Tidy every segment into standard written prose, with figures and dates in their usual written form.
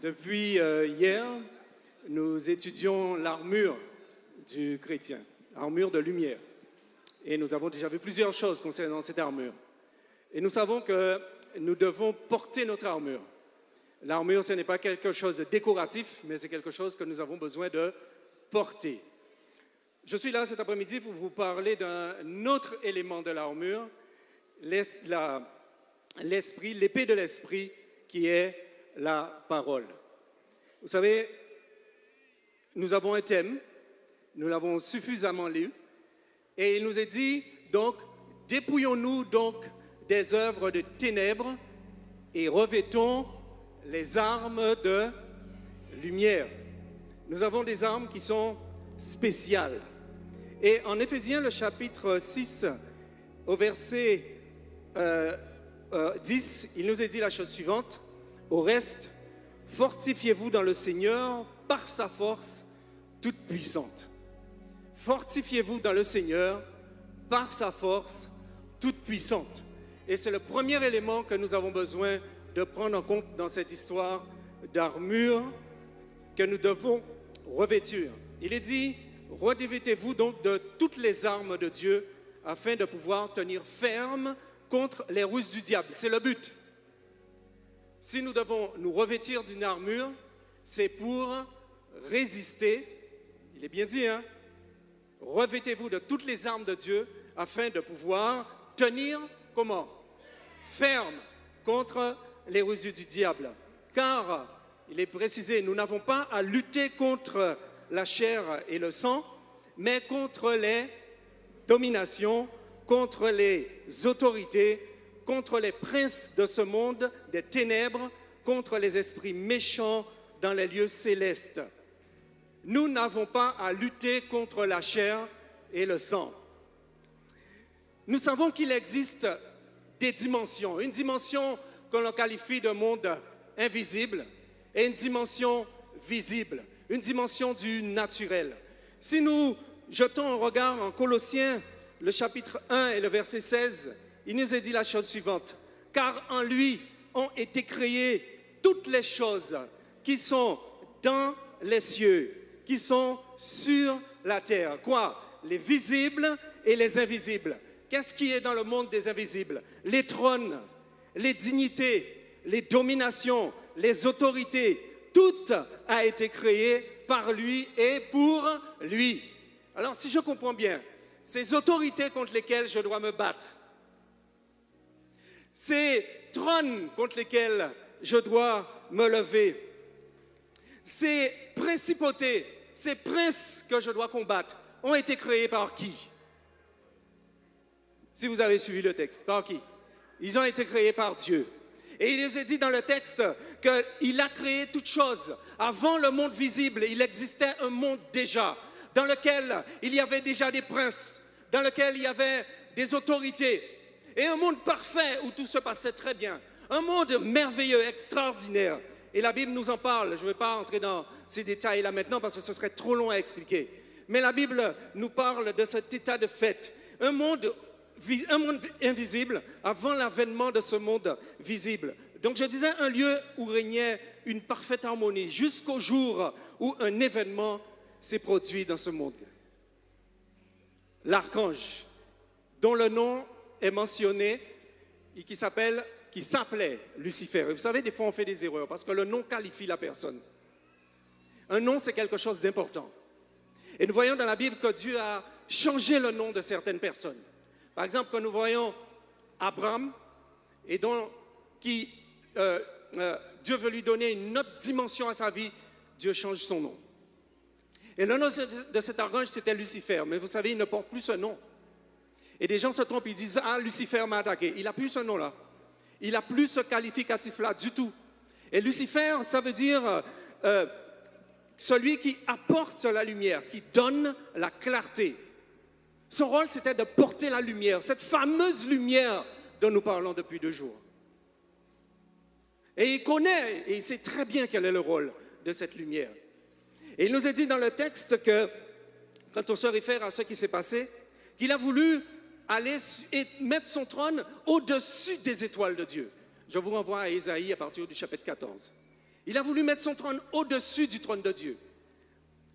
Depuis hier, nous étudions l'armure du chrétien, armure de lumière. Et nous avons déjà vu plusieurs choses concernant cette armure. Et nous savons que nous devons porter notre armure. L'armure, ce n'est pas quelque chose de décoratif, mais c'est quelque chose que nous avons besoin de porter. Je suis là cet après-midi pour vous parler d'un autre élément de l'armure, l'esprit, l'épée de l'esprit, qui est la parole. Vous savez, nous avons un thème, nous l'avons suffisamment lu, et il nous est dit, donc, dépouillons-nous donc des œuvres de ténèbres et revêtons les armes de lumière. Nous avons des armes qui sont spéciales. Et en Éphésiens, le chapitre 6, au verset 10, il nous est dit la chose suivante. Au reste, fortifiez-vous dans le Seigneur par sa force toute puissante. Fortifiez-vous dans le Seigneur par sa force toute puissante. Et c'est le premier élément que nous avons besoin de prendre en compte dans cette histoire d'armure que nous devons revêtir. Il est dit, revêtez-vous donc de toutes les armes de Dieu afin de pouvoir tenir ferme contre les ruses du diable. C'est le but. Si nous devons nous revêtir d'une armure, c'est pour résister. Il est bien dit, hein? Revêtez-vous de toutes les armes de Dieu afin de pouvoir tenir, comment? Ferme contre les ruses du diable. Car, il est précisé, nous n'avons pas à lutter contre la chair et le sang, mais contre les dominations, contre les autorités, contre les princes de ce monde des ténèbres, contre les esprits méchants dans les lieux célestes. Nous n'avons pas à lutter contre la chair et le sang. Nous savons qu'il existe des dimensions. Une dimension que l'on qualifie de monde invisible et une dimension visible, une dimension du naturel. Si nous jetons un regard en Colossiens, le chapitre 1 et le verset 16, il nous est dit la chose suivante. Car en lui ont été créées toutes les choses qui sont dans les cieux, qui sont sur la terre. Quoi? Les visibles et les invisibles. Qu'est-ce qui est dans le monde des invisibles? Les trônes, les dignités, les dominations, les autorités. Tout a été créé par lui et pour lui. Alors, si je comprends bien, ces autorités contre lesquelles je dois me battre, ces trônes contre lesquels je dois me lever, ces principautés, ces princes que je dois combattre, ont été créés par qui? Si vous avez suivi le texte, par qui? Ils ont été créés par Dieu. Et il nous est dit dans le texte qu'il a créé toutes choses. Avant le monde visible, il existait un monde déjà, dans lequel il y avait déjà des princes, dans lequel il y avait des autorités, et un monde parfait où tout se passait très bien. Un monde merveilleux, extraordinaire. Et la Bible nous en parle. Je ne vais pas entrer dans ces détails-là maintenant parce que ce serait trop long à expliquer. Mais la Bible nous parle de cet état de fait. Un monde invisible avant l'avènement de ce monde visible. Donc je disais un lieu où régnait une parfaite harmonie jusqu'au jour où un événement s'est produit dans ce monde. L'archange, dont le nom est mentionné et qui s'appelait Lucifer. Et vous savez, des fois on fait des erreurs parce que le nom qualifie la personne. Un nom, c'est quelque chose d'important. Et nous voyons dans la Bible que Dieu a changé le nom de certaines personnes. Par exemple, quand nous voyons Abraham, et Dieu veut lui donner une autre dimension à sa vie, Dieu change son nom. Et le nom de cet archange, c'était Lucifer. Mais vous savez, il ne porte plus ce nom. Et des gens se trompent, ils disent « Ah, Lucifer m'a attaqué ». Il n'a plus ce nom-là. Il n'a plus ce qualificatif-là du tout. Et Lucifer, ça veut dire celui qui apporte la lumière, qui donne la clarté. Son rôle, c'était de porter la lumière, cette fameuse lumière dont nous parlons depuis 2 jours. Et il connaît, et il sait très bien quel est le rôle de cette lumière. Et il nous est dit dans le texte que, quand on se réfère à ce qui s'est passé, qu'il a voulu aller et mettre son trône au-dessus des étoiles de Dieu. Je vous renvoie à Ésaïe à partir du chapitre 14. Il a voulu mettre son trône au-dessus du trône de Dieu.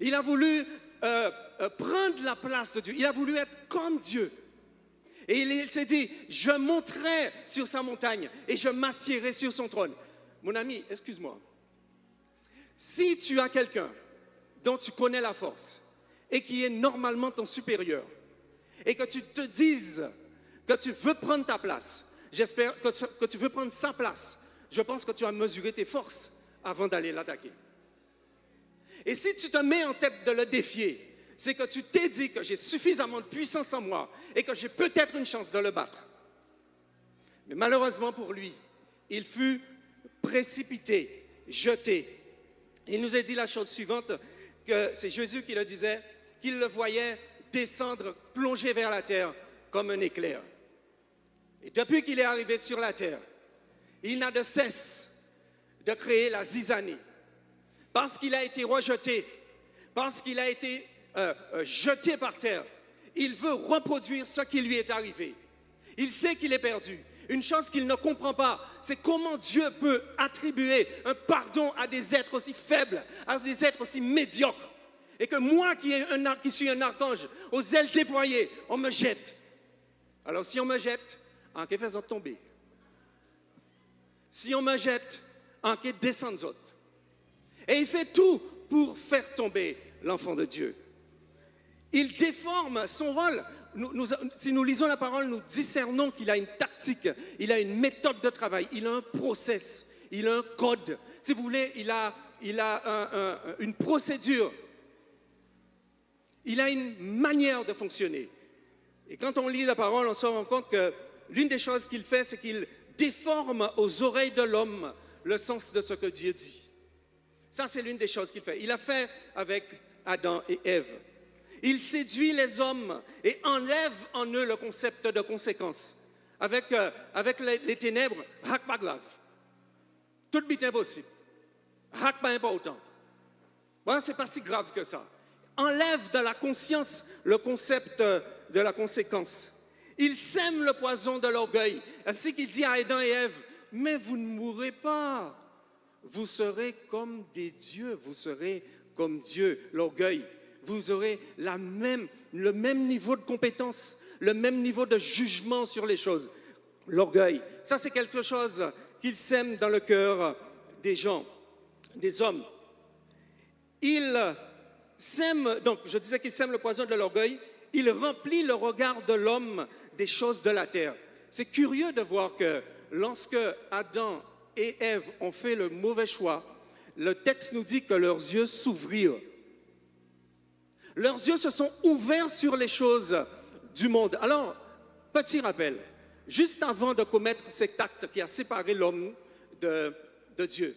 Il a voulu prendre la place de Dieu. Il a voulu être comme Dieu. Et il s'est dit, je monterai sur sa montagne et je m'assiérai sur son trône. Mon ami, excuse-moi. Si tu as quelqu'un dont tu connais la force et qui est normalement ton supérieur et que tu te dises que tu veux prendre ta place, j'espère que tu veux prendre sa place, je pense que tu as mesuré tes forces avant d'aller l'attaquer. Et si tu te mets en tête de le défier, c'est que tu t'es dit que j'ai suffisamment de puissance en moi et que j'ai peut-être une chance de le battre. Mais malheureusement pour lui, il fut précipité, jeté. Il nous a dit la chose suivante, que c'est Jésus qui le disait, qu'il le voyait descendre, plonger vers la terre comme un éclair. Et depuis qu'il est arrivé sur la terre, il n'a de cesse de créer la zizanie. Parce qu'il a été rejeté, parce qu'il a été jeté par terre, il veut reproduire ce qui lui est arrivé. Il sait qu'il est perdu. Une chose qu'il ne comprend pas, c'est comment Dieu peut attribuer un pardon à des êtres aussi faibles, à des êtres aussi médiocres. Et que moi qui suis un archange, aux ailes déployées, on me jette. Alors si on me jette, en qu'est faisant tomber. Si on me jette, en qu'est descendre. Et il fait tout pour faire tomber l'enfant de Dieu. Il déforme son rôle. Si nous lisons la parole, nous discernons qu'il a une tactique, il a une méthode de travail, il a un process, il a un code. Si vous voulez, il a une procédure. Il a une manière de fonctionner. Et quand on lit la parole, on se rend compte que l'une des choses qu'il fait, c'est qu'il déforme aux oreilles de l'homme le sens de ce que Dieu dit. Ça, c'est l'une des choses qu'il fait. Il a fait avec Adam et Ève. Il séduit les hommes et enlève en eux le concept de conséquence. Avec les ténèbres, rak pas grave. Tout est impossible. Rak pas important. Bon, c'est pas si grave que ça. Enlève de la conscience le concept de la conséquence. Il sème le poison de l'orgueil. Ainsi qu'il dit à Adam et Ève, mais vous ne mourrez pas. Vous serez comme des dieux. Vous serez comme Dieu, l'orgueil. Vous aurez le même niveau de compétence, le même niveau de jugement sur les choses. L'orgueil, ça c'est quelque chose qu'il sème dans le cœur des gens, des hommes. Il sème, donc je disais qu'il sème le poison de l'orgueil, il remplit le regard de l'homme des choses de la terre. C'est curieux de voir que lorsque Adam et Ève ont fait le mauvais choix, le texte nous dit que leurs yeux s'ouvrirent. Leurs yeux se sont ouverts sur les choses du monde. Alors, petit rappel, juste avant de commettre cet acte qui a séparé l'homme de Dieu,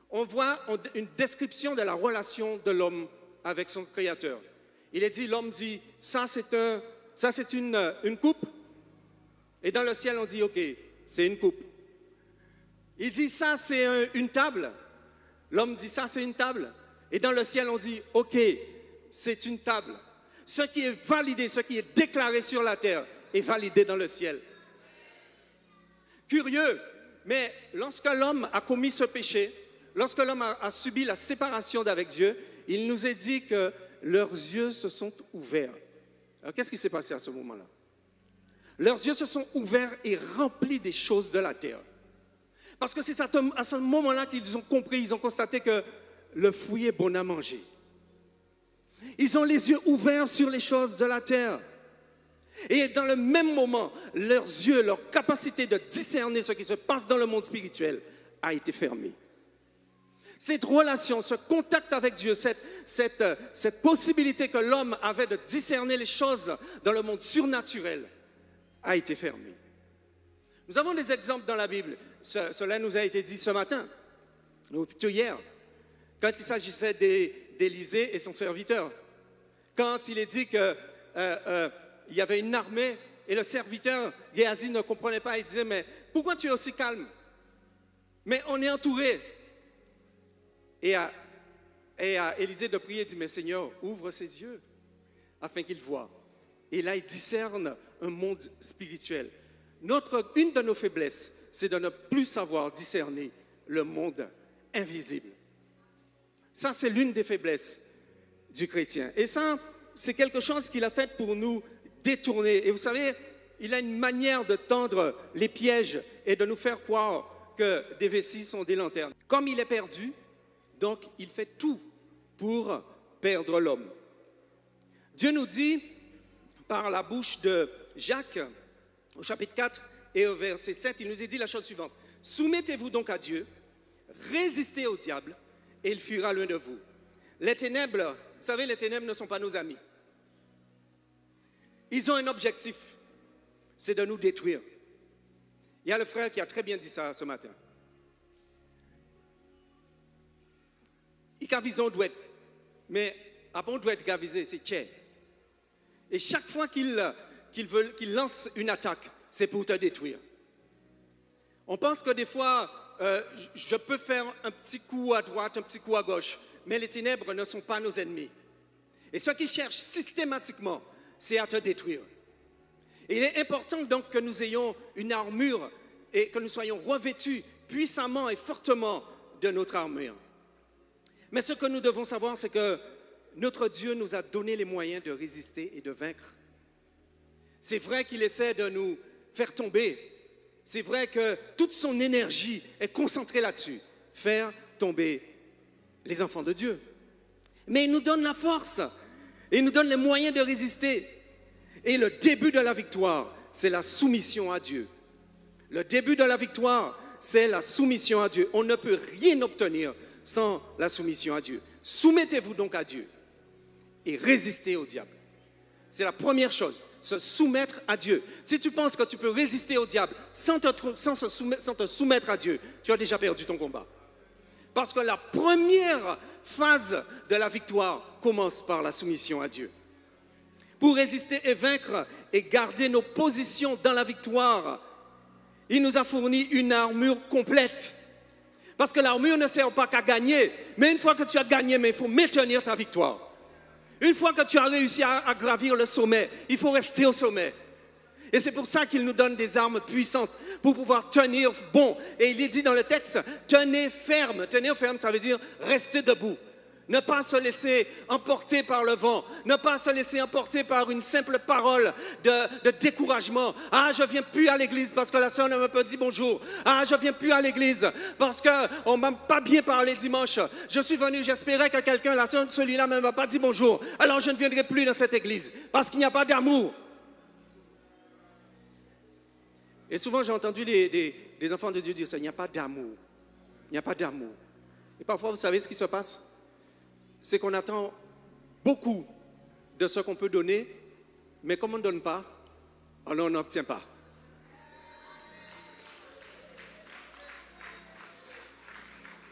on voit une description de la relation de l'homme avec son Créateur. Il est dit, l'homme dit, ça c'est une coupe. Et dans le ciel, on dit, ok, c'est une coupe. Il dit, ça c'est une table. L'homme dit, ça c'est une table. Et dans le ciel, on dit, ok, c'est une table. Ce qui est validé, ce qui est déclaré sur la terre est validé dans le ciel. Curieux, mais lorsque l'homme a commis ce péché, lorsque l'homme a subi la séparation d'avec Dieu, il nous est dit que leurs yeux se sont ouverts. Alors qu'est-ce qui s'est passé à ce moment-là? Leurs yeux se sont ouverts et remplis des choses de la terre. Parce que c'est à ce moment-là qu'ils ont compris, ils ont constaté que le fruit est bon à manger. Ils ont les yeux ouverts sur les choses de la terre. Et dans le même moment, leurs yeux, leur capacité de discerner ce qui se passe dans le monde spirituel a été fermée. Cette relation, ce contact avec Dieu, cette possibilité que l'homme avait de discerner les choses dans le monde surnaturel a été fermée. Nous avons des exemples dans la Bible. Cela nous a été dit ce matin, ou plutôt hier, quand il s'agissait d'Élisée et son serviteur. Quand il est dit qu'il y avait une armée et le serviteur, Géasi, ne comprenait pas, il disait, mais pourquoi tu es aussi calme? Mais on est entouré. Et à Élisée de prier, il dit, mais Seigneur, ouvre ses yeux afin qu'il voie. Et là, il discerne un monde spirituel. Une de nos faiblesses, c'est de ne plus savoir discerner le monde invisible. Ça, c'est l'une des faiblesses du chrétien. Et ça, c'est quelque chose qu'il a fait pour nous détourner. Et vous savez, il a une manière de tendre les pièges et de nous faire croire que des vessies sont des lanternes. Comme il est perdu, donc il fait tout pour perdre l'homme. Dieu nous dit, par la bouche de Jacques, au chapitre 4 et au verset 7, il nous a dit la chose suivante. « Soumettez-vous donc à Dieu, résistez au diable, et il fuira loin de vous. » Les ténèbres, vous savez, les ténèbres ne sont pas nos amis. Ils ont un objectif, c'est de nous détruire. Il y a le frère qui a très bien dit ça ce matin. Il a visé doit être, mais après on doit être gavisé, c'est tchè. Et chaque fois qu'il lance une attaque, c'est pour te détruire. On pense que des fois, je peux faire un petit coup à droite, un petit coup à gauche, mais les ténèbres ne sont pas nos ennemis. Et ce qu'ils cherchent systématiquement, c'est à te détruire. Et il est important donc que nous ayons une armure et que nous soyons revêtus puissamment et fortement de notre armure. Mais ce que nous devons savoir, c'est que notre Dieu nous a donné les moyens de résister et de vaincre. C'est vrai qu'il essaie de nous faire tomber. C'est vrai que toute son énergie est concentrée là-dessus, faire tomber les enfants de Dieu. Mais il nous donne la force, et il nous donne les moyens de résister. Et le début de la victoire, c'est la soumission à Dieu. Le début de la victoire, c'est la soumission à Dieu. On ne peut rien obtenir sans la soumission à Dieu. Soumettez-vous donc à Dieu et résistez au diable. C'est la première chose, se soumettre à Dieu. Si tu penses que tu peux résister au diable sans te soumettre à Dieu, tu as déjà perdu ton combat. Parce que la première phase de la victoire commence par la soumission à Dieu. Pour résister et vaincre et garder nos positions dans la victoire, il nous a fourni une armure complète. Parce que l'armure ne sert pas qu'à gagner, mais une fois que tu as gagné, il faut maintenir ta victoire. Une fois que tu as réussi à gravir le sommet, il faut rester au sommet. Et c'est pour ça qu'il nous donne des armes puissantes pour pouvoir tenir bon. Et il est dit dans le texte, tenez ferme. Tenir ferme, ça veut dire rester debout. Ne pas se laisser emporter par le vent. Ne pas se laisser emporter par une simple parole de découragement. Ah, je ne viens plus à l'église parce que la sœur ne m'a pas dit bonjour. Ah, je ne viens plus à l'église parce qu'on ne m'a pas bien parlé dimanche. Je suis venu, j'espérais que quelqu'un, la sœur, celui-là ne m'a pas dit bonjour. Alors je ne viendrai plus dans cette église parce qu'il n'y a pas d'amour. Et souvent, j'ai entendu des enfants de Dieu dire ça, il n'y a pas d'amour. Il n'y a pas d'amour. Et parfois, vous savez ce qui se passe? C'est qu'on attend beaucoup de ce qu'on peut donner, mais comme on ne donne pas, alors on n'obtient pas.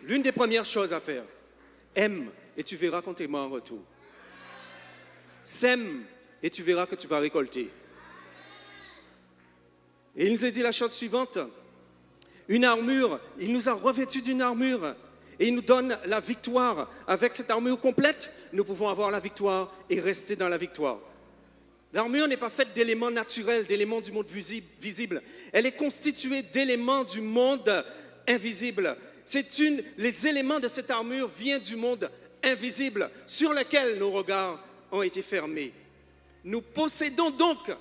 L'une des premières choses à faire, aime et tu verras qu'on t'aimera en retour. Sème et tu verras que tu vas récolter. Et il nous a dit la chose suivante, une armure, il nous a revêtus d'une armure et il nous donne la victoire. Avec cette armure complète, nous pouvons avoir la victoire et rester dans la victoire. L'armure n'est pas faite d'éléments naturels, d'éléments du monde visible. Elle est constituée d'éléments du monde invisible. Les éléments de cette armure viennent du monde invisible sur lequel nos regards ont été fermés. Nous possédons donc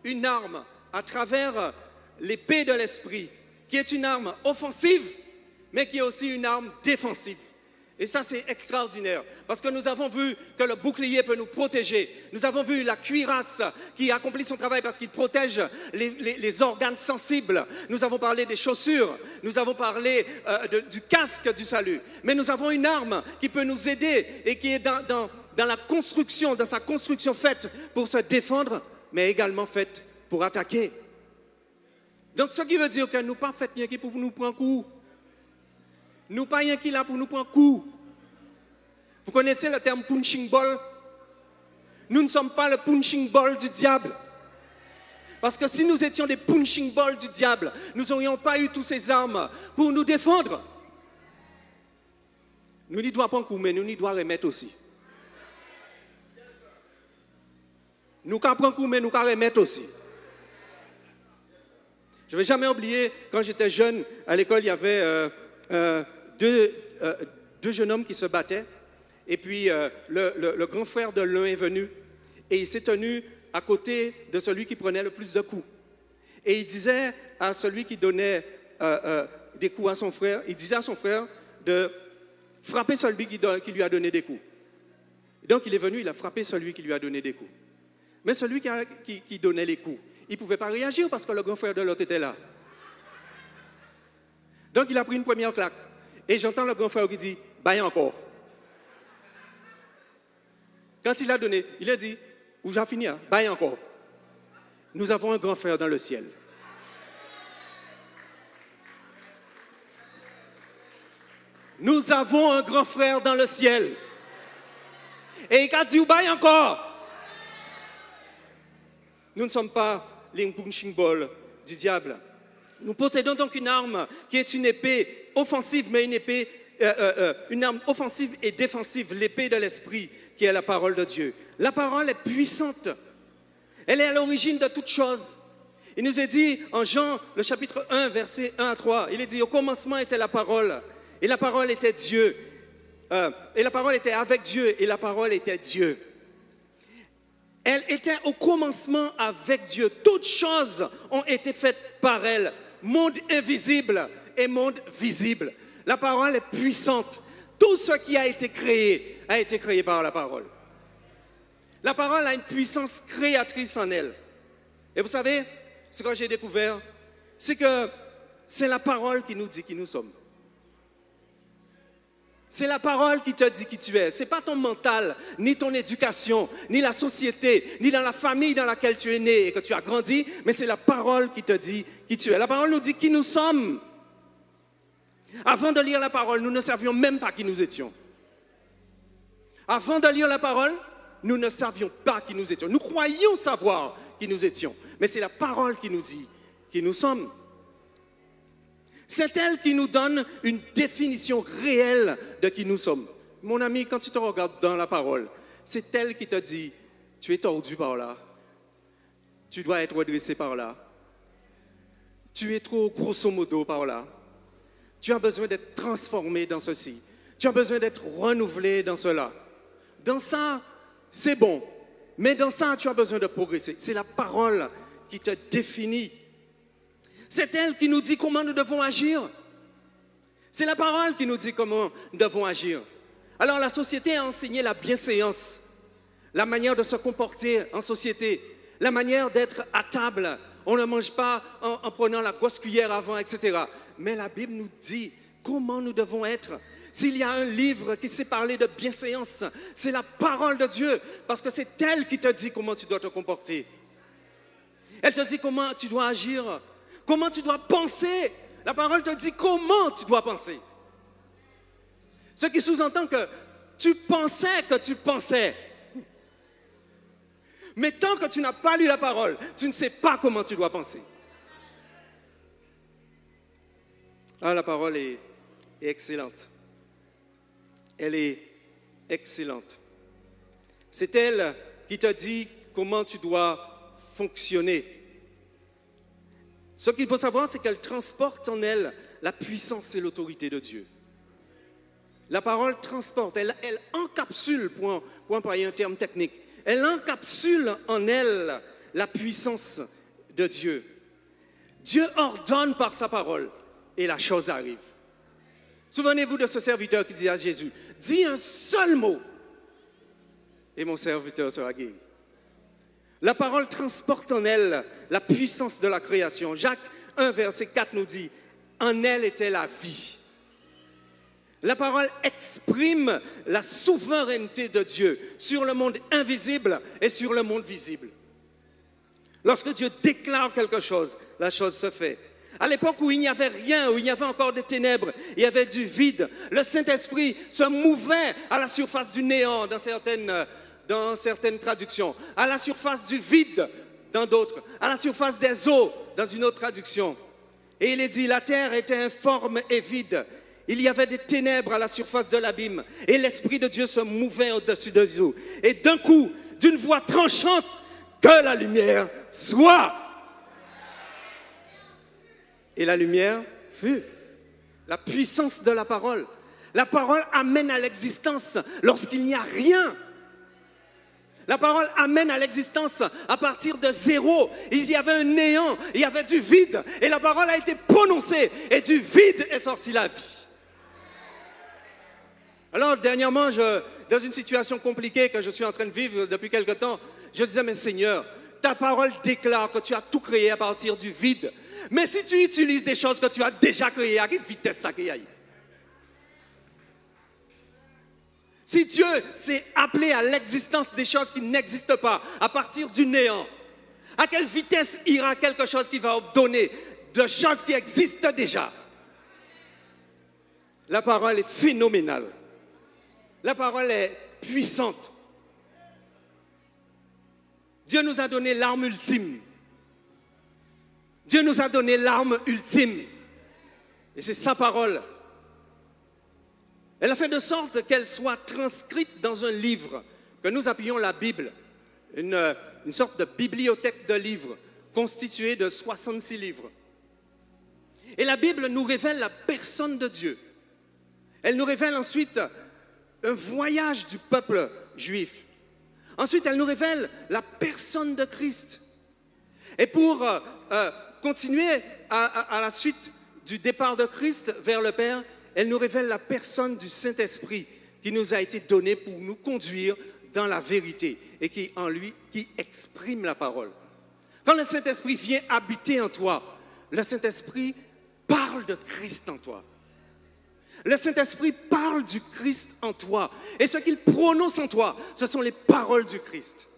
une arme à travers l'épée de l'esprit, qui est une arme offensive, mais qui est aussi une arme défensive. Et ça, c'est extraordinaire, parce que nous avons vu que le bouclier peut nous protéger. Nous avons vu la cuirasse qui accomplit son travail parce qu'il protège les organes sensibles. Nous avons parlé des chaussures, nous avons parlé du casque du salut. Mais nous avons une arme qui peut nous aider et qui est dans la construction, dans sa construction faite pour se défendre, mais également faite pour attaquer. Donc, ce qui veut dire que nous ne pas fait rien qui pour nous prendre un coup. Nous pas rien qui là pour nous prendre un coup. Vous connaissez le terme punching ball? Nous ne sommes pas le punching ball du diable. Parce que si nous étions des punching balls du diable, nous n'aurions pas eu toutes ces armes pour nous défendre. Nous n'y doit pas un coup, mais nous n'y doit remettre aussi. Nous prenons un coup, mais nous remettre aussi. Je ne vais jamais oublier, quand j'étais jeune, à l'école, il y avait deux deux jeunes hommes qui se battaient. Et puis, le grand frère de l'un est venu et il s'est tenu à côté de celui qui prenait le plus de coups. Et il disait à celui qui donnait des coups à son frère, il disait à son frère de frapper celui qui lui a donné des coups. Donc, il est venu, il a frappé celui qui lui a donné des coups. Mais celui qui donnait les coups, il ne pouvait pas réagir parce que le grand frère de l'autre était là. Donc, il a pris une première claque. Et j'entends le grand frère qui dit, « Baille encore ». Quand il a donné, il a dit, « Ou j'ai fini, hein? Baille encore ». Nous avons un grand frère dans le ciel. Nous avons un grand frère dans le ciel. Et il a dit, « Ou baille encore ». Nous ne sommes pas les punching balls du diable. Nous possédons donc une arme qui est une épée offensive, mais une arme offensive et défensive, l'épée de l'esprit, qui est la parole de Dieu. La parole est puissante. Elle est à l'origine de toutes choses. Il nous est dit en Jean, le chapitre 1, versets 1 à 3, il est dit, au commencement était la parole, et la parole était Dieu. Et la parole était avec Dieu, et la parole était Dieu. Elle était au commencement avec Dieu. Toutes choses ont été faites par elle. Monde invisible et monde visible. La parole est puissante. Tout ce qui a été créé par la parole. La parole a une puissance créatrice en elle. Et vous savez, ce que j'ai découvert, c'est que c'est la parole qui nous dit qui nous sommes. C'est la parole qui te dit qui tu es. Ce n'est pas ton mental, ni ton éducation, ni la société, ni dans la famille dans laquelle tu es né et que tu as grandi, mais c'est la parole qui te dit qui tu es. La parole nous dit qui nous sommes. Avant de lire la parole, nous ne savions même pas qui nous étions. Avant de lire la parole, nous ne savions pas qui nous étions. Nous croyions savoir qui nous étions, mais c'est la parole qui nous dit qui nous sommes. C'est elle qui nous donne une définition réelle de qui nous sommes. Mon ami, quand tu te regardes dans la parole, c'est elle qui te dit, tu es tordu par là, tu dois être redressé par là, tu es trop grosso modo par là, tu as besoin d'être transformé dans ceci, tu as besoin d'être renouvelé dans cela. Dans ça, c'est bon, mais dans ça, tu as besoin de progresser. C'est la parole qui te définit. C'est elle qui nous dit comment nous devons agir. C'est la parole qui nous dit comment nous devons agir. Alors la société a enseigné la bienséance, la manière de se comporter en société, la manière d'être à table. On ne mange pas en prenant la grosse cuillère avant, etc. Mais la Bible nous dit comment nous devons être. S'il y a un livre qui sait parler de bienséance, c'est la parole de Dieu, parce que c'est elle qui te dit comment tu dois te comporter. Elle te dit comment tu dois agir. Comment tu dois penser? La parole te dit comment tu dois penser. Ce qui sous-entend que tu pensais que tu pensais. Mais tant que tu n'as pas lu la parole, tu ne sais pas comment tu dois penser. Ah, la parole est excellente. Elle est excellente. C'est elle qui te dit comment tu dois fonctionner. Ce qu'il faut savoir, c'est qu'elle transporte en elle la puissance et l'autorité de Dieu. La parole transporte, elle encapsule, pour employer un terme technique, elle encapsule en elle la puissance de Dieu. Dieu ordonne par sa parole et la chose arrive. Souvenez-vous de ce serviteur qui dit à Jésus, « Dis un seul mot et mon serviteur sera guéri. » La parole transporte en elle la puissance de la création. Jacques 1, verset 4 nous dit, « En elle était la vie. » La parole exprime la souveraineté de Dieu sur le monde invisible et sur le monde visible. Lorsque Dieu déclare quelque chose, la chose se fait. À l'époque où il n'y avait rien, où il y avait encore des ténèbres, il y avait du vide, le Saint-Esprit se mouvait à la surface du néant dans certaines traductions, à la surface du vide dans d'autres, à la surface des eaux dans une autre traduction. Et il est dit, la terre était informe et vide. Il y avait des ténèbres à la surface de l'abîme et l'Esprit de Dieu se mouvait au-dessus des eaux. Et d'un coup, d'une voix tranchante, que la lumière soit. Et la lumière fut. La puissance de la parole. La parole amène à l'existence lorsqu'il n'y a rien. La parole amène à l'existence à partir de zéro. Il y avait un néant, il y avait du vide. Et la parole a été prononcée et du vide est sortie la vie. Alors, dernièrement, dans une situation compliquée que je suis en train de vivre depuis quelque temps, je disais, mais Seigneur, ta parole déclare que tu as tout créé à partir du vide. Mais si tu utilises des choses que tu as déjà créées, à quelle vitesse ça crée? Si Dieu s'est appelé à l'existence des choses qui n'existent pas, à partir du néant, à quelle vitesse ira quelque chose qui va donner de choses qui existent déjà? La parole est phénoménale. La parole est puissante. Dieu nous a donné l'arme ultime. Dieu nous a donné l'arme ultime. Et c'est sa parole. Elle a fait de sorte qu'elle soit transcrite dans un livre que nous appelons la Bible, une sorte de bibliothèque de livres constituée de 66 livres. Et la Bible nous révèle la personne de Dieu. Elle nous révèle ensuite un voyage du peuple juif. Ensuite, elle nous révèle la personne de Christ. Et pour continuer à la suite du départ de Christ vers le Père, elle nous révèle la personne du Saint-Esprit qui nous a été donné pour nous conduire dans la vérité et qui en lui, qui exprime la parole. Quand le Saint-Esprit vient habiter en toi, le Saint-Esprit parle de Christ en toi. Le Saint-Esprit parle du Christ en toi. Et ce qu'il prononce en toi, ce sont les paroles du Christ.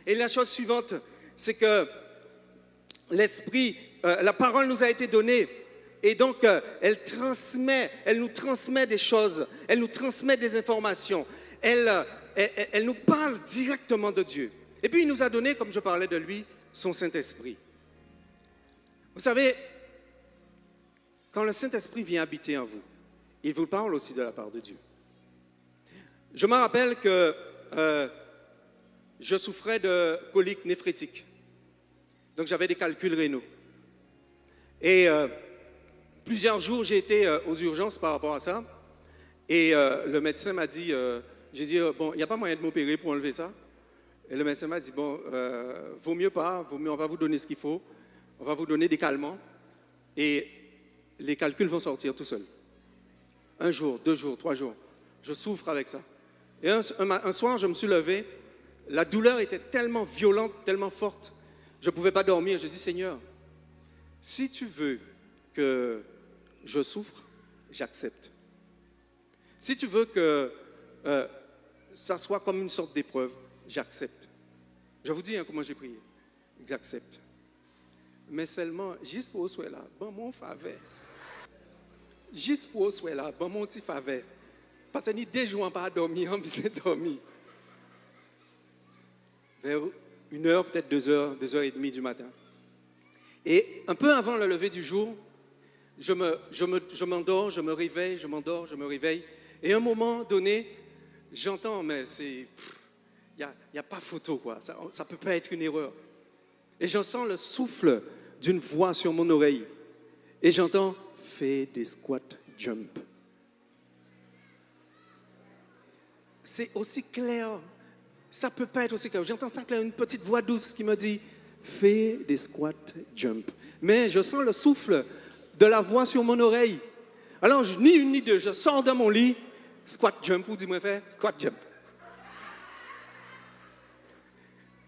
Et la chose suivante, c'est que l'Esprit, la parole nous a été donnée. Et donc, elle nous transmet des choses, elle nous transmet des informations, elle nous parle directement de Dieu. Et puis, il nous a donné, comme je parlais de lui, son Saint-Esprit. Vous savez, quand le Saint-Esprit vient habiter en vous, il vous parle aussi de la part de Dieu. Je me rappelle que je souffrais de coliques néphrétiques. Donc, j'avais des calculs rénaux. Et plusieurs jours, j'ai été aux urgences par rapport à ça. Et le médecin m'a dit, j'ai dit, bon, il n'y a pas moyen de m'opérer pour enlever ça. Et le médecin m'a dit, bon, vaut mieux pas, on va vous donner ce qu'il faut, on va vous donner des calmants. Et les calculs vont sortir tout seuls. 1 jour, 2 jours, 3 jours. Je souffre avec ça. Et un soir, je me suis levé. La douleur était tellement violente, tellement forte. Je ne pouvais pas dormir. Je dis, Seigneur, si tu veux que je souffre, j'accepte. Si tu veux que ça soit comme une sorte d'épreuve, j'accepte. Je vous dis comment j'ai prié. J'accepte. Mais seulement, juste pour ce là, bon mon faveur. Juste pour ce là, bon mon petit faveur. Parce que ni 2 jours pas dormir, on s'est dormi. Vers 1 heure, peut-être 2 heures, 2h30 du matin. Et un peu avant le lever du jour, je m'endors, je me réveille, je m'endors, je me réveille. Et à un moment donné, j'entends, mais il n'y a pas photo, quoi. Ça ne peut pas être une erreur. Et j'en sens le souffle d'une voix sur mon oreille. Et j'entends, fais des squats jump. C'est aussi clair. Ça ne peut pas être aussi clair. J'entends ça clair, une petite voix douce qui me dit, fais des squats jump. Mais je sens le souffle de la voix sur mon oreille. Alors, ni une ni deux, je sors de mon lit, squat jump, ou dis-moi faire, squat jump.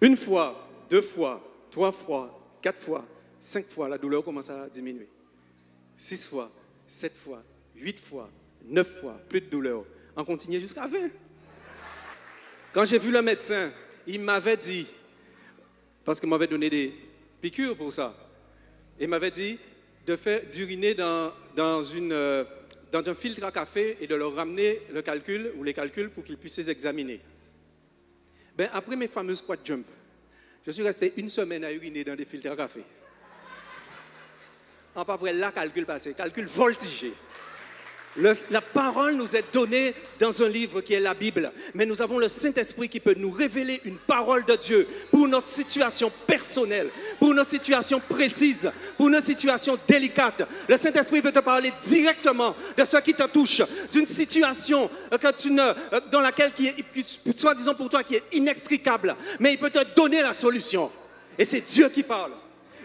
1 fois, 2 fois, 3 fois, 4 fois, 5 fois, la douleur commence à diminuer. 6 fois, 7 fois, 8 fois, 9 fois, plus de douleur. On continue jusqu'à 20. Quand j'ai vu le médecin, il m'avait dit, parce qu'il m'avait donné des piqûres pour ça, il m'avait dit d'uriner dans un filtre à café et de leur ramener le calcul ou les calculs pour qu'ils puissent les examiner. Ben, après mes fameux squat jump, je suis resté 1 semaine à uriner dans des filtres à café. On pas vrai, là, calcul passé, calcul voltigé. La parole nous est donnée dans un livre qui est la Bible, mais nous avons le Saint-Esprit qui peut nous révéler une parole de Dieu pour notre situation personnelle, pour nos situations précises, pour nos situations délicates. Le Saint-Esprit peut te parler directement de ce qui te touche, d'une situation dans laquelle soi-disant pour toi, qui est inextricable, mais il peut te donner la solution. Et c'est Dieu qui parle.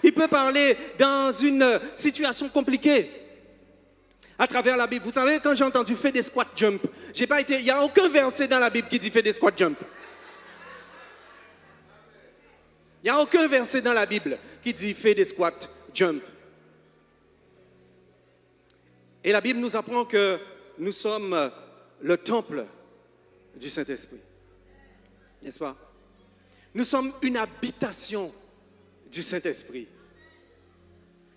Il peut parler dans une situation compliquée. À travers la Bible. Vous savez, quand j'ai entendu fais des squat jump, il n'y a aucun verset dans la Bible qui dit fais des squat jump. Il n'y a aucun verset dans la Bible qui dit fais des squat jump. Et la Bible nous apprend que nous sommes le temple du Saint-Esprit. N'est-ce pas? Nous sommes une habitation du Saint-Esprit.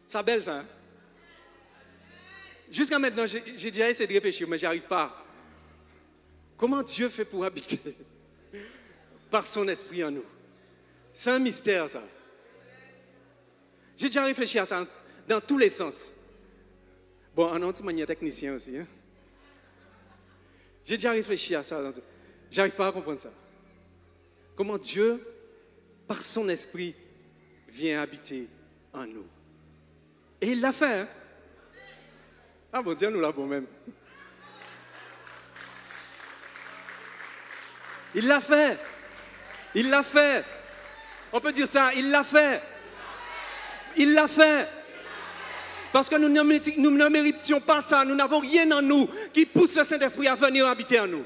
C'est belle ça, hein? Jusqu'à maintenant, j'ai déjà essayé de réfléchir, mais je n'y arrive pas. Comment Dieu fait pour habiter par son esprit en nous? C'est un mystère, ça. J'ai déjà réfléchi à ça dans tous les sens. Bon, en anti-mania technicien aussi. Hein? J'ai déjà réfléchi à ça. Je n'arrive pas à comprendre ça. Comment Dieu, par son esprit, vient habiter en nous. Et il l'a fait, hein? Ah bon Dieu, nous l'avons même. Il l'a fait. Il l'a fait. On peut dire ça, il l'a fait. Il l'a fait. Parce que nous ne méritions pas ça. Nous n'avons rien en nous qui pousse le Saint-Esprit à venir habiter en nous.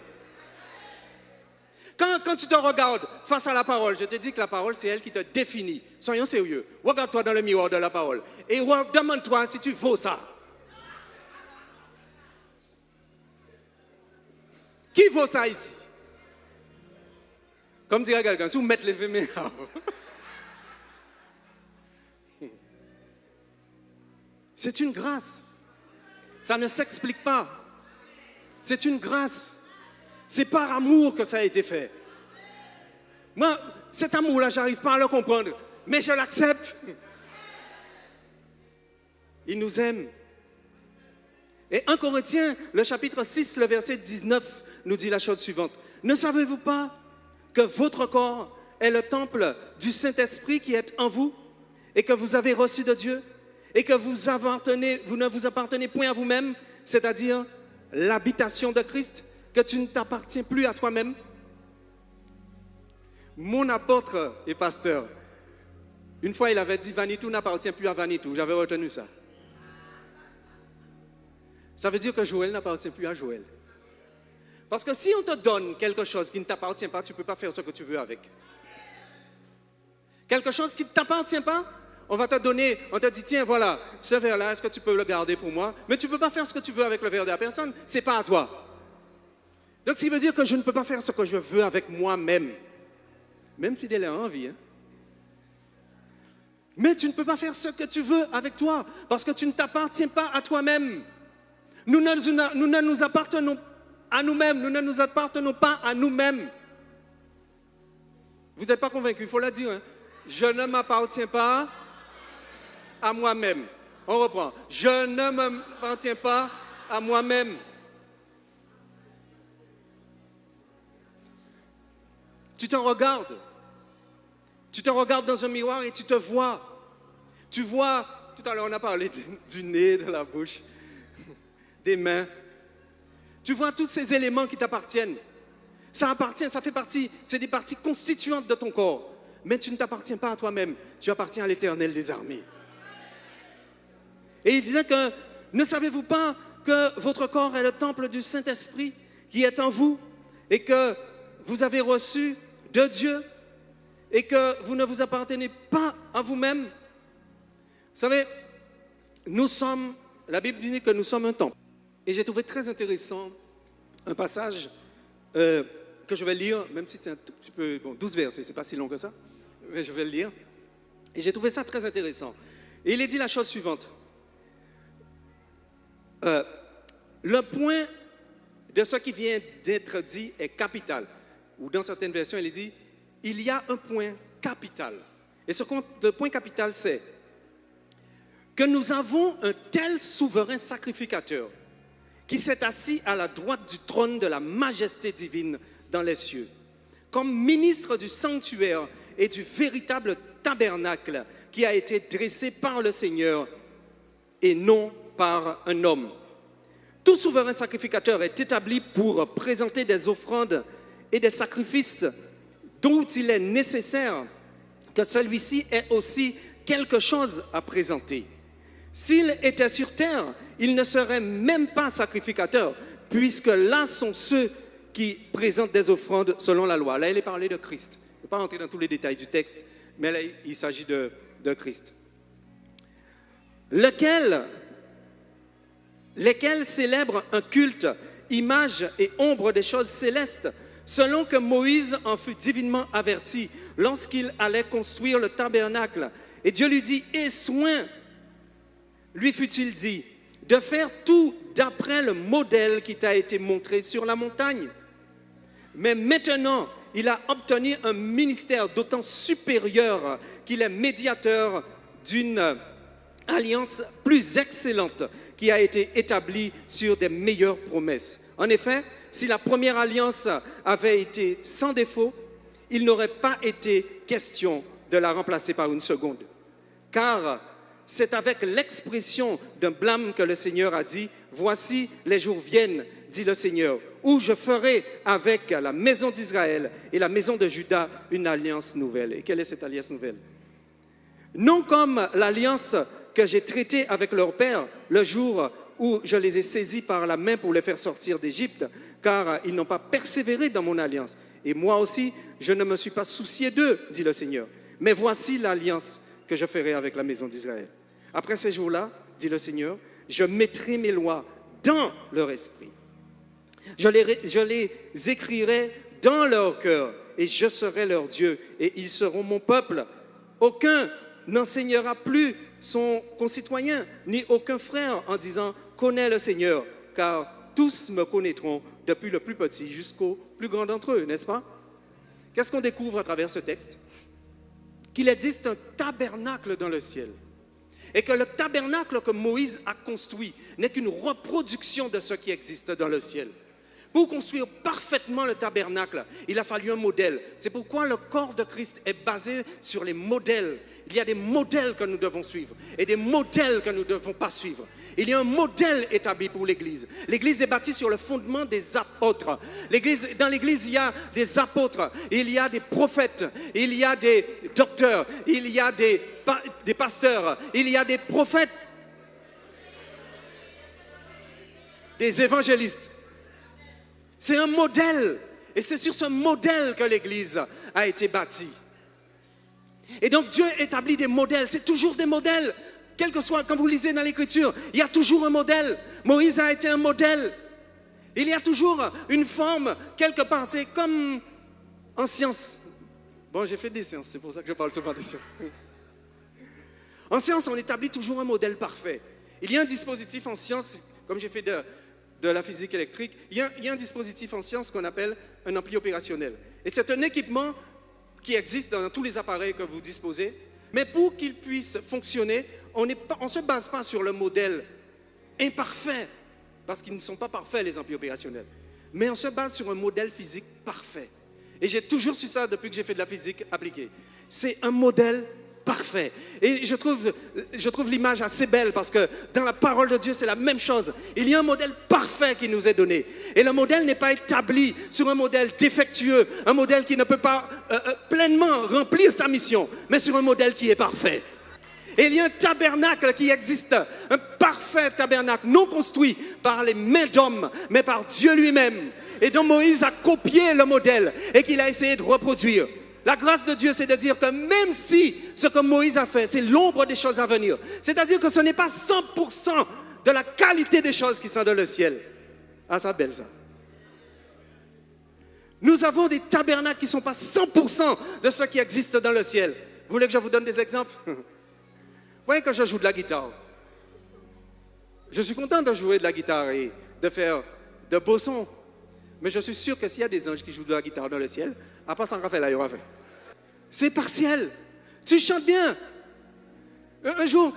Quand tu te regardes face à la parole, je te dis que la parole, c'est elle qui te définit. Soyons sérieux. Regarde-toi dans le miroir de la parole. Et demande-toi si tu vaux ça. Qui vaut ça ici? Comme dirait quelqu'un, si vous mettez les mains. C'est une grâce. Ça ne s'explique pas. C'est une grâce. C'est par amour que ça a été fait. Moi, cet amour-là, je n'arrive pas à le comprendre. Mais je l'accepte. Il nous aime. Et 1 Corinthiens, le chapitre 6, le verset 19, nous dit la chose suivante. Ne savez-vous pas que votre corps est le temple du Saint-Esprit qui est en vous et que vous avez reçu de Dieu et que vous ne vous appartenez point à vous-même, c'est-à-dire l'habitation de Christ, que tu ne t'appartiens plus à toi-même? Mon apôtre et pasteur, une fois il avait dit « Vanitou n'appartient plus à Vanitou ». J'avais retenu ça. Ça veut dire que Joël n'appartient plus à Joël. Parce que si on te donne quelque chose qui ne t'appartient pas, tu ne peux pas faire ce que tu veux avec. Quelque chose qui ne t'appartient pas, on va te donner, on te dit, tiens, voilà, ce verre-là, est-ce que tu peux le garder pour moi? Mais tu ne peux pas faire ce que tu veux avec le verre de la personne, ce n'est pas à toi. Donc, ça veut dire que je ne peux pas faire ce que je veux avec moi-même. Même s'il a envie. Hein? Mais tu ne peux pas faire ce que tu veux avec toi, parce que tu ne t'appartiens pas à toi-même. Nous ne nous appartenons à nous-mêmes, nous ne nous appartenons pas à nous-mêmes. Vous n'êtes pas convaincus, il faut le dire. Hein? Je ne m'appartiens pas à moi-même. On reprend. Je ne m'appartiens pas à moi-même. Tu te regardes. Tu te regardes dans un miroir et tu te vois. Tu vois, tout à l'heure on a parlé du nez, de la bouche, des mains. Tu vois tous ces éléments qui t'appartiennent. Ça appartient, ça fait partie, c'est des parties constituantes de ton corps. Mais tu ne t'appartiens pas à toi-même, tu appartiens à l'Éternel des armées. Et il disait que, ne savez-vous pas que votre corps est le temple du Saint-Esprit qui est en vous et que vous avez reçu de Dieu et que vous ne vous appartenez pas à vous-même? Vous savez, la Bible dit que nous sommes un temple. Et j'ai trouvé très intéressant un passage que je vais lire, même si c'est un tout petit peu, 12 versets, c'est pas si long que ça, mais je vais le lire. Et j'ai trouvé ça très intéressant. Et il est dit la chose suivante. Le point de ce qui vient d'être dit est capital. Ou dans certaines versions, il est dit, il y a un point capital. Et le point capital, c'est que nous avons un tel souverain sacrificateur qui s'est assis à la droite du trône de la majesté divine dans les cieux, comme ministre du sanctuaire et du véritable tabernacle qui a été dressé par le Seigneur et non par un homme. Tout souverain sacrificateur est établi pour présenter des offrandes et des sacrifices dont il est nécessaire que celui-ci ait aussi quelque chose à présenter. S'il était sur terre, il ne serait même pas sacrificateur, puisque là sont ceux qui présentent des offrandes selon la loi. Là, il est parlé de Christ. Je ne vais pas rentrer dans tous les détails du texte, mais là, il s'agit de Christ. Lesquels célèbrent un culte, image et ombre des choses célestes, selon que Moïse en fut divinement averti lorsqu'il allait construire le tabernacle. Et Dieu lui dit, « Aie soin !» Lui fut-il dit, de faire tout d'après le modèle qui t'a été montré sur la montagne. Mais maintenant, il a obtenu un ministère d'autant supérieur qu'il est médiateur d'une alliance plus excellente qui a été établie sur des meilleures promesses. En effet, si la première alliance avait été sans défaut, il n'aurait pas été question de la remplacer par une seconde. Car c'est avec l'expression d'un blâme que le Seigneur a dit, « Voici, les jours viennent, dit le Seigneur, où je ferai avec la maison d'Israël et la maison de Juda une alliance nouvelle. » Et quelle est cette alliance nouvelle? Non comme l'alliance que j'ai traitée avec leur père le jour où je les ai saisis par la main pour les faire sortir d'Égypte, car ils n'ont pas persévéré dans mon alliance. Et moi aussi, je ne me suis pas soucié d'eux, dit le Seigneur. Mais voici l'alliance que je ferai avec la maison d'Israël. Après ces jours-là, dit le Seigneur, je mettrai mes lois dans leur esprit. Je les écrirai dans leur cœur et je serai leur Dieu et ils seront mon peuple. Aucun n'enseignera plus son concitoyen, ni aucun frère en disant « Connais le Seigneur », car tous me connaîtront depuis le plus petit jusqu'au plus grand d'entre eux, n'est-ce pas? Qu'est-ce qu'on découvre à travers ce texte? Qu'il existe un tabernacle dans le ciel. Et que le tabernacle que Moïse a construit n'est qu'une reproduction de ce qui existe dans le ciel. Pour construire parfaitement le tabernacle, il a fallu un modèle. C'est pourquoi le corps de Christ est basé sur les modèles. Il y a des modèles que nous devons suivre et des modèles que nous ne devons pas suivre. Il y a un modèle établi pour l'Église. L'Église est bâtie sur le fondement des apôtres. Dans l'Église, il y a des apôtres, il y a des prophètes, il y a des docteurs, il y a des pasteurs, il y a des prophètes, des évangélistes. C'est un modèle et c'est sur ce modèle que l'Église a été bâtie. Et donc Dieu établit des modèles, c'est toujours des modèles. Quel que soit, quand vous lisez dans l'Écriture, il y a toujours un modèle. Moïse a été un modèle. Il y a toujours une forme, quelque part, c'est comme en sciences. Bon, j'ai fait des sciences, c'est pour ça que je parle souvent des sciences. En sciences, on établit toujours un modèle parfait. Il y a un dispositif en sciences, comme j'ai fait de la physique électrique, il y a un dispositif en sciences qu'on appelle un ampli opérationnel. Et c'est un équipement qui existe dans tous les appareils que vous disposez, mais pour qu'il puisse fonctionner, on ne se base pas sur le modèle imparfait, parce qu'ils ne sont pas parfaits les amplis opérationnels, mais on se base sur un modèle physique parfait. Et j'ai toujours su ça depuis que j'ai fait de la physique appliquée. C'est un modèle parfait. Et je trouve l'image assez belle parce que dans la parole de Dieu, c'est la même chose. Il y a un modèle parfait qui nous est donné. Et le modèle n'est pas établi sur un modèle défectueux, un modèle qui ne peut pas pleinement remplir sa mission, mais sur un modèle qui est parfait. Et il y a un tabernacle qui existe, un parfait tabernacle, non construit par les mains d'hommes, mais par Dieu lui-même. Et dont Moïse a copié le modèle et qu'il a essayé de reproduire. La grâce de Dieu, c'est de dire que même si ce que Moïse a fait, c'est l'ombre des choses à venir, c'est-à-dire que ce n'est pas 100% de la qualité des choses qui sont dans le ciel. Ah, ça belle ça. Nous avons des tabernacles qui ne sont pas 100% de ce qui existe dans le ciel. Vous voulez que je vous donne des exemples? Vous voyez, quand je joue de la guitare, je suis content de jouer de la guitare et de faire de beaux sons. Mais je suis sûr que s'il y a des anges qui jouent de la guitare dans le ciel, à part ça, Raphaël, il y aura fait. C'est partiel. Tu chantes bien. Un jour,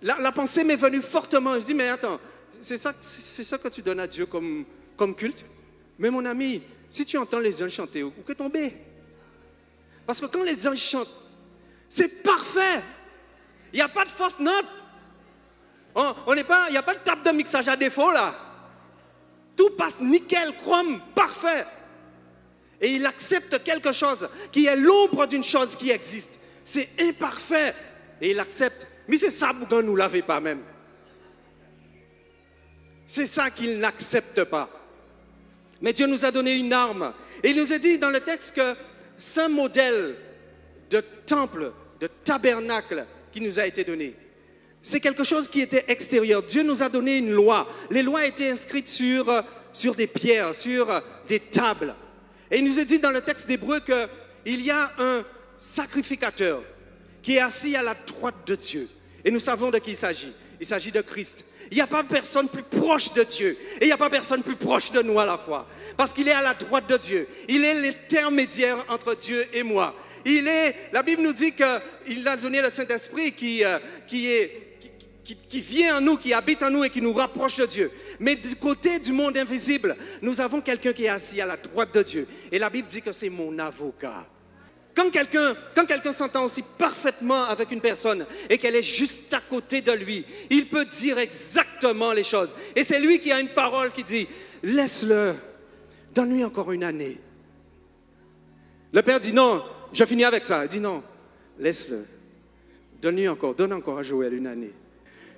la pensée m'est venue fortement. Je dis, mais attends, c'est ça que tu donnes à Dieu comme culte? Mais mon ami, si tu entends les anges chanter, où que tomber? Parce que quand les anges chantent, c'est parfait. Il n'y a pas de fausse note. Il n'y a pas de table de mixage à défaut là. Tout passe nickel, chrome, parfait. Et il accepte quelque chose qui est l'ombre d'une chose qui existe. C'est imparfait. Et il accepte. Mais c'est ça que nous ne l'avons pas même. C'est ça qu'il n'accepte pas. Mais Dieu nous a donné une arme. Et il nous a dit dans le texte que ce modèle de temple, de tabernacle qui nous a été donné, c'est quelque chose qui était extérieur. Dieu nous a donné une loi. Les lois étaient inscrites sur des pierres, sur des tables. Et il nous a dit dans le texte d'Hébreu qu'il y a un sacrificateur qui est assis à la droite de Dieu. Et nous savons de qui il s'agit. Il s'agit de Christ. Il n'y a pas personne plus proche de Dieu. Et il n'y a pas personne plus proche de nous à la fois. Parce qu'il est à la droite de Dieu. Il est l'intermédiaire entre Dieu et moi. La Bible nous dit qu'il a donné le Saint-Esprit qui vient en nous, qui habite en nous et qui nous rapproche de Dieu. Mais du côté du monde invisible, nous avons quelqu'un qui est assis à la droite de Dieu. Et la Bible dit que c'est mon avocat. Quand quelqu'un s'entend aussi parfaitement avec une personne et qu'elle est juste à côté de lui, il peut dire exactement les choses. Et c'est lui qui a une parole qui dit « Laisse-le, donne-lui encore une année. » Le père dit « Non, je finis avec ça. » Il dit « Non, laisse-le, donne encore à Joël une année. »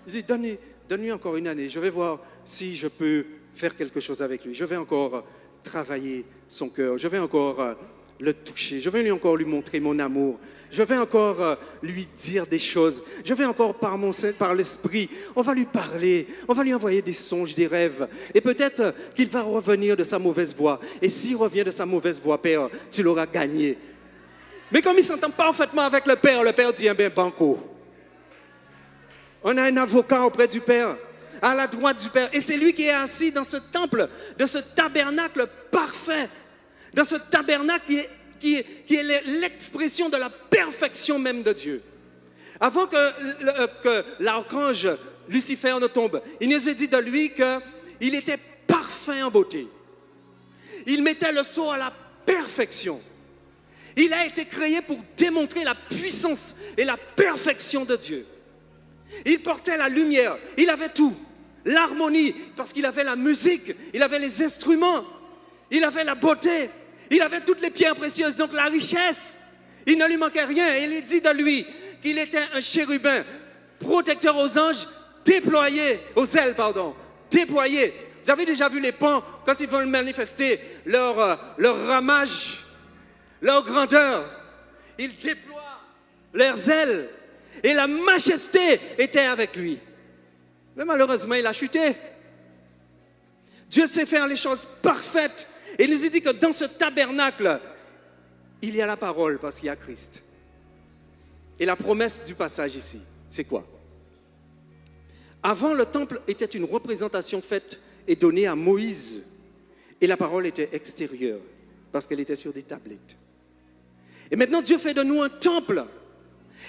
Il dit « Donne-lui encore une année, je vais voir si je peux faire quelque chose avec lui. Je vais encore travailler son cœur, je vais encore... le toucher, je vais encore lui montrer mon amour, je vais encore lui dire des choses, je vais encore par l'esprit, on va lui parler, on va lui envoyer des songes, des rêves, et peut-être qu'il va revenir de sa mauvaise voie, et s'il revient de sa mauvaise voie, Père, tu l'auras gagné. Mais comme il s'entend parfaitement avec le Père dit, eh bien, banco. On a un avocat auprès du Père, à la droite du Père, et c'est lui qui est assis dans ce temple, de ce tabernacle parfait, dans ce tabernacle qui est l'expression de la perfection même de Dieu. Avant que l'archange Lucifer ne tombe, il nous a dit de lui qu'il était parfait en beauté. Il mettait le sceau à la perfection. Il a été créé pour démontrer la puissance et la perfection de Dieu. Il portait la lumière, il avait tout. L'harmonie, parce qu'il avait la musique, il avait les instruments, il avait la beauté. Il avait toutes les pierres précieuses, donc la richesse. Il ne lui manquait rien. Et il dit de lui qu'il était un chérubin, protecteur aux anges, aux ailes, déployés. Vous avez déjà vu les pans, quand ils veulent manifester leur ramage, leur grandeur. Ils déploient leurs ailes. Et la majesté était avec lui. Mais malheureusement, il a chuté. Dieu sait faire les choses parfaites. Et il nous dit que dans ce tabernacle, il y a la parole parce qu'il y a Christ. Et la promesse du passage ici, c'est quoi? Avant, le temple était une représentation faite et donnée à Moïse. Et la parole était extérieure parce qu'elle était sur des tablettes. Et maintenant, Dieu fait de nous un temple.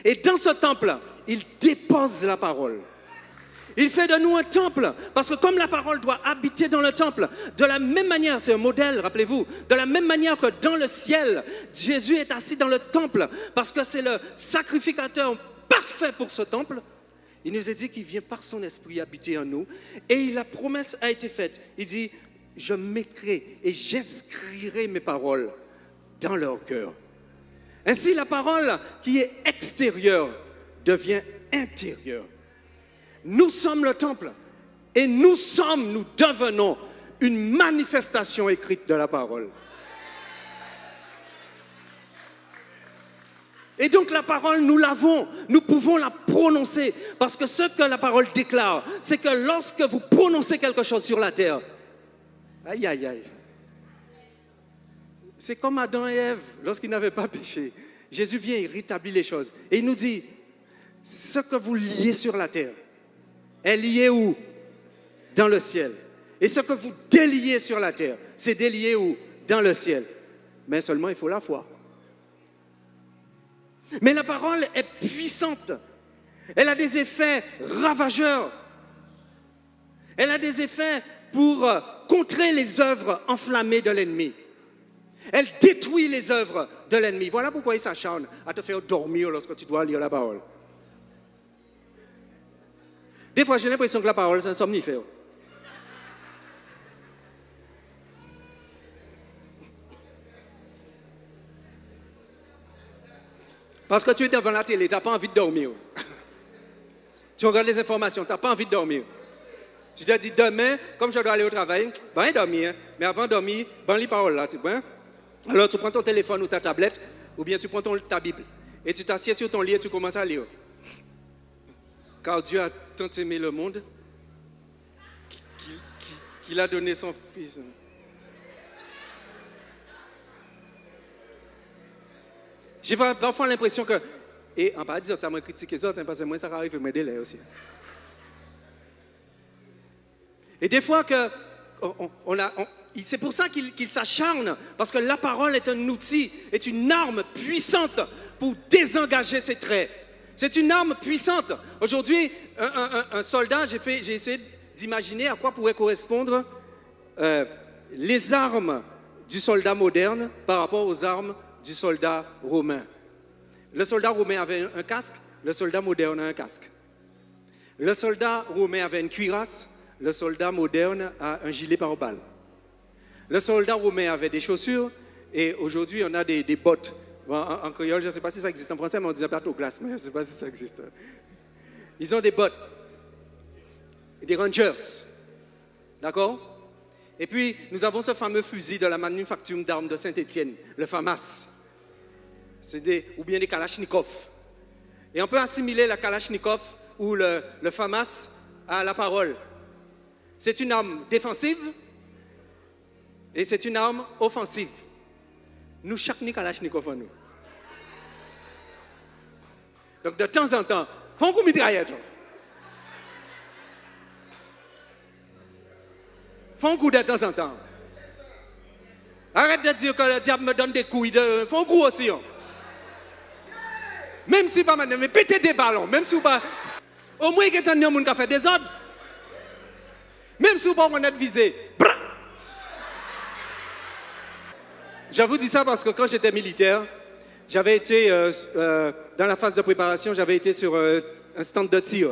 Et dans ce temple, il dépose la parole. Il fait de nous un temple, parce que comme la parole doit habiter dans le temple, de la même manière, c'est un modèle, rappelez-vous, de la même manière que dans le ciel, Jésus est assis dans le temple, parce que c'est le sacrificateur parfait pour ce temple, il nous a dit qu'il vient par son esprit habiter en nous, et la promesse a été faite. Il dit, je mettrai et j'inscrirai mes paroles dans leur cœur. Ainsi, la parole qui est extérieure devient intérieure. Nous sommes le temple et nous devenons une manifestation écrite de la parole. Et donc la parole, nous l'avons, nous pouvons la prononcer parce que ce que la parole déclare, c'est que lorsque vous prononcez quelque chose sur la terre, aïe aïe aïe, c'est comme Adam et Ève lorsqu'ils n'avaient pas péché. Jésus vient, il rétablit les choses et il nous dit, ce que vous liez sur la terre, est lié où? Dans le ciel. Et ce que vous déliez sur la terre, c'est délié où? Dans le ciel. Mais seulement il faut la foi. Mais la parole est puissante. Elle a des effets ravageurs. Elle a des effets pour contrer les œuvres enflammées de l'ennemi. Elle détruit les œuvres de l'ennemi. Voilà pourquoi il s'acharne à te faire dormir lorsque tu dois lire la parole. Des fois, j'ai l'impression que la parole, c'est un somnifère. Parce que tu es devant la télé, tu n'as pas envie de dormir. Tu regardes les informations, tu n'as pas envie de dormir. Tu te dis, demain, comme je dois aller au travail, ben dormir. Mais avant de dormir, ben les paroles là, tu vois. Alors tu prends ton téléphone ou ta tablette, ou bien tu prends ta Bible, et tu t'assieds sur ton lit et tu commences à lire. Car Dieu a tant aimé le monde qu'il a donné son Fils. J'ai parfois l'impression que, et en pas dire ça, moi critiquer les autres, parce que moi ça arrive à m'aider là aussi. Et des fois que c'est pour ça qu'il s'acharne, parce que la parole est un outil, est une arme puissante pour désengager ses traits. C'est une arme puissante. Aujourd'hui, un soldat, j'ai essayé d'imaginer à quoi pourraient correspondre les armes du soldat moderne par rapport aux armes du soldat romain. Le soldat romain avait un casque, le soldat moderne a un casque. Le soldat romain avait une cuirasse, le soldat moderne a un gilet pare-balles. Le soldat romain avait des chaussures et aujourd'hui on a des bottes. Bon, en créole, je ne sais pas si ça existe en français, mais on disait plateau glace, mais je ne sais pas si ça existe. Ils ont des bottes, des Rangers, d'accord? Et puis nous avons ce fameux fusil de la manufacture d'armes de Saint-Étienne, le FAMAS. Ou bien des Kalachnikov. Et on peut assimiler la Kalachnikov ou le FAMAS à la parole. C'est une arme défensive et c'est une arme offensive. Nous, chaque ni Kalachnikov en nous. Donc de temps en temps, faut un coup de mitraillette. Faut un coup de temps en temps. Arrête de dire que le diable me donne des couilles. Faut un coup aussi. Même si pas maintenant, mais pétez des ballons. Même si vous pas. Au moins, il y a des gens qui fait des ordres. Même si vous pas on est visé. Je vous dis ça parce que quand j'étais militaire, j'avais été dans la phase de préparation, j'avais été sur un stand de tir.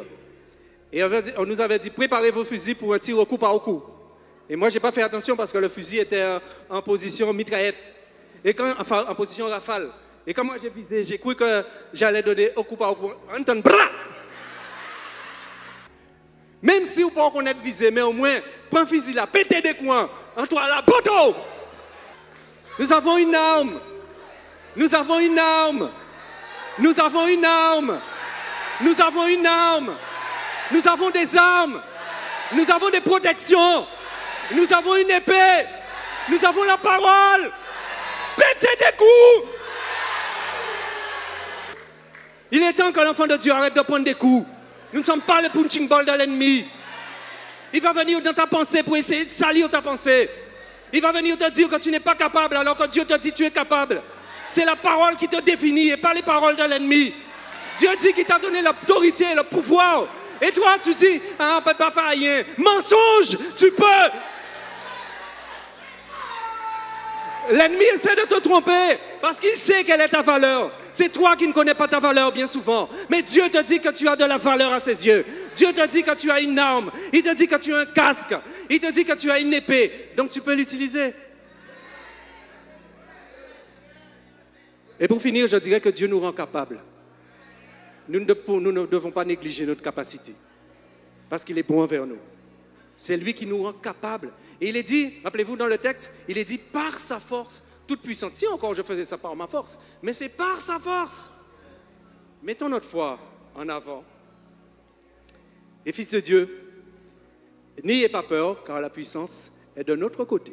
Et on nous avait dit, préparez vos fusils pour un tir au coup par coup. Et moi, je n'ai pas fait attention parce que le fusil était en position mitraillette. Enfin, en position rafale. Et quand moi j'ai visé, j'ai cru que j'allais donner au coup par coup. Même si vous ne pouvez pas connaître visé, mais au moins, prends un fusil là, pétez des coins, en toi là, poteau! Nous avons une arme. Nous avons une arme. Nous avons une arme. Nous avons une arme. Nous avons des armes. Nous avons des protections. Nous avons une épée. Nous avons la parole. Pétez des coups. Il est temps que l'enfant de Dieu arrête de prendre des coups. Nous ne sommes pas le punching ball de l'ennemi. Il va venir dans ta pensée pour essayer de salir ta pensée. Il va venir te dire que tu n'es pas capable alors que Dieu te dit que tu es capable. C'est la parole qui te définit et pas les paroles de l'ennemi. Dieu dit qu'il t'a donné l'autorité et le pouvoir. Et toi, tu dis, ah, on ne peut pas faire rien. Mensonge, tu peux. L'ennemi essaie de te tromper parce qu'il sait quelle est ta valeur. C'est toi qui ne connais pas ta valeur bien souvent. Mais Dieu te dit que tu as de la valeur à ses yeux. Dieu te dit que tu as une arme. Il te dit que tu as un casque. Il te dit que tu as une épée. Donc tu peux l'utiliser. Et pour finir, je dirais que Dieu nous rend capables. Nous ne devons pas négliger notre capacité. Parce qu'il est bon envers nous. C'est lui qui nous rend capables. Et il est dit, rappelez-vous dans le texte, il est dit par sa force toute puissante. Si encore je faisais ça par ma force, mais c'est par sa force. Mettons notre foi en avant. Et fils de Dieu, n'ayez pas peur car la puissance est de notre côté.